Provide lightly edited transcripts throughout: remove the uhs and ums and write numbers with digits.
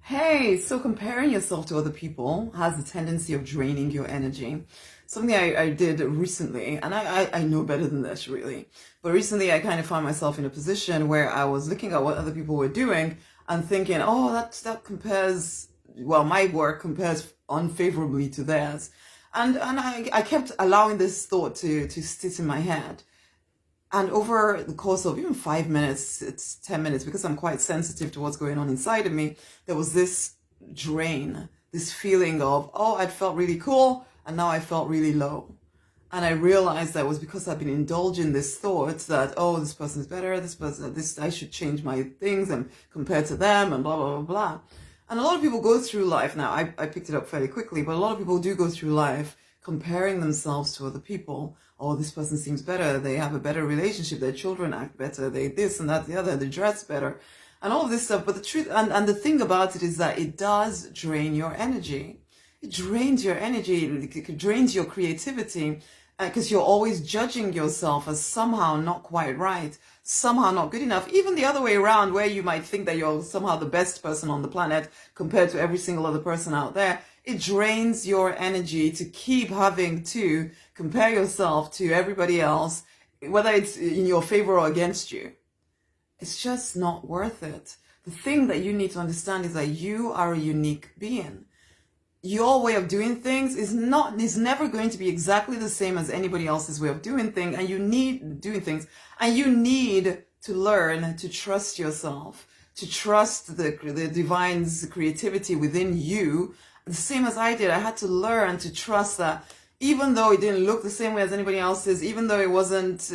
Hey, so comparing yourself to other people has the tendency of draining your energy. Something I did recently, and I know better than this really, but recently I kind of found myself in a position where I was looking at what other people were doing and thinking, oh, that compares, well, my work compares unfavorably to theirs. And I kept allowing this thought to sit in my head. And over the course of even 5 minutes, it's 10 minutes, because I'm quite sensitive to what's going on inside of me, there was this drain, this feeling of, oh, I'd felt really cool, and now I felt really low. And I realized that was because I've been indulging this thought that, oh, this person's better, this person, this, I should change my things and compare to them and blah, blah, blah, blah. And a lot of people go through life now. I picked it up fairly quickly, but a lot of people do go through life comparing themselves to other people. Oh, this person seems better. They have a better relationship. Their children act better. They this and that, the other. They dress better, and all of this stuff. But the truth and the thing about it is that it does drain your energy. It drains your energy. It drains your creativity, because you're always judging yourself as somehow not quite right, somehow not good enough. Even the other way around, where you might think that you're somehow the best person on the planet compared to every single other person out there. It drains your energy to keep having to compare yourself to everybody else, whether it's in your favor or against you. It's just not worth it. The thing that you need to understand is that you are a unique being. Your way of doing things is never going to be exactly the same as anybody else's way of doing things, and you need to learn to trust yourself, to trust the divine's creativity within you. The same as I did, I had to learn to trust that even though it didn't look the same way as anybody else's, even though it wasn't,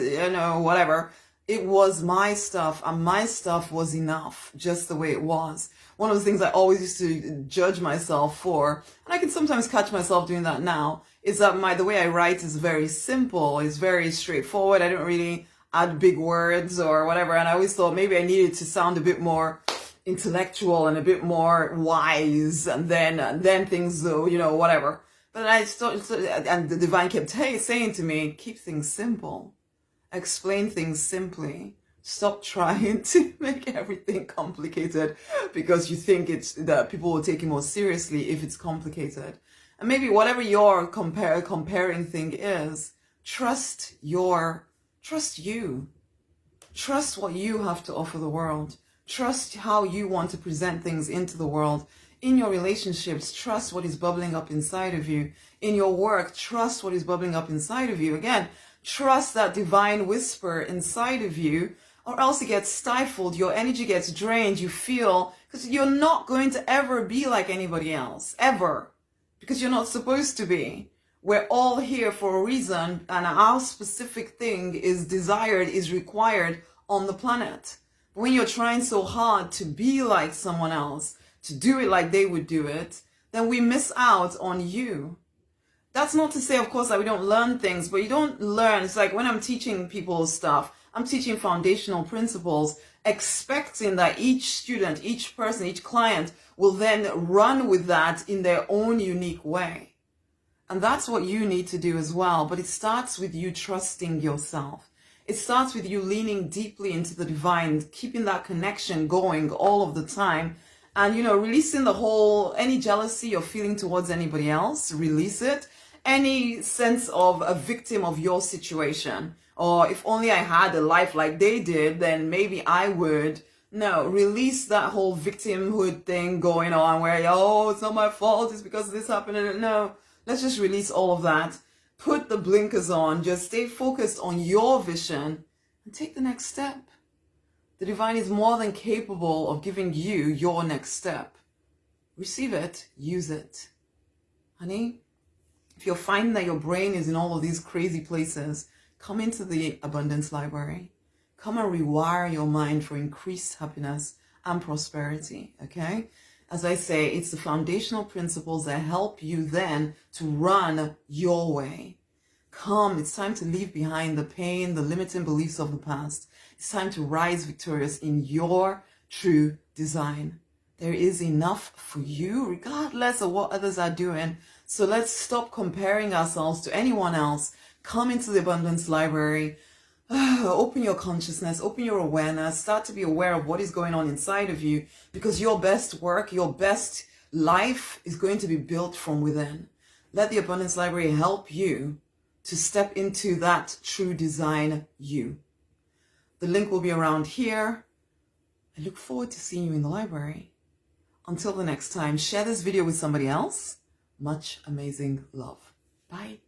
whatever, it was my stuff, and my stuff was enough just the way it was. One of the things I always used to judge myself for, and I can sometimes catch myself doing that now, is that the way I write is very simple, it's very straightforward. I don't really add big words or whatever, and I always thought maybe I needed to sound a bit more intellectual and a bit more wise, and then things, whatever. But I started, and the divine kept saying to me, keep things simple, explain things simply, stop trying to make everything complicated because you think it's that people will take it more seriously if it's complicated. And maybe whatever your comparing thing is, trust you, trust what you have to offer the world. Trust how you want to present things into the world. In your relationships, trust what is bubbling up inside of you. In your work, trust what is bubbling up inside of you. Again, trust that divine whisper inside of you, or else it gets stifled. Your energy gets drained. You feel, because you're not going to ever be like anybody else, ever, because you're not supposed to be. We're all here for a reason, and our specific thing is desired, is required on the planet. When you're trying so hard to be like someone else, to do it like they would do it, then we miss out on you. That's not to say, of course, that we don't learn things, but you don't learn. It's like when I'm teaching people stuff, I'm teaching foundational principles, expecting that each student, each person, each client will then run with that in their own unique way. And that's what you need to do as well. But it starts with you trusting yourself. It starts with you leaning deeply into the divine, keeping that connection going all of the time. And, releasing any jealousy you're feeling towards anybody else, release it. Any sense of a victim of your situation, or if only I had a life like they did, then maybe I would. No, release that whole victimhood thing going on where, oh, it's not my fault, it's because this happened. No, let's just release all of that. Put the blinkers on, just stay focused on your vision and take the next step. The divine is more than capable of giving you your next step. Receive it, use it. Honey, if you're finding that your brain is in all of these crazy places, come into the Abundance Library. Come and rewire your mind for increased happiness and prosperity, okay? As I say, it's the foundational principles that help you then to run your way. Come, it's time to leave behind the pain, the limiting beliefs of the past. It's time to rise victorious in your true design. There is enough for you, regardless of what others are doing. So let's stop comparing ourselves to anyone else. Come into the Abundance Library. Open your consciousness, open your awareness, start to be aware of what is going on inside of you, because your best work, your best life is going to be built from within. Let the Abundance Library help you to step into that true design you. The link will be around here. I look forward to seeing you in the library. Until the next time, share this video with somebody else. Much amazing love. Bye.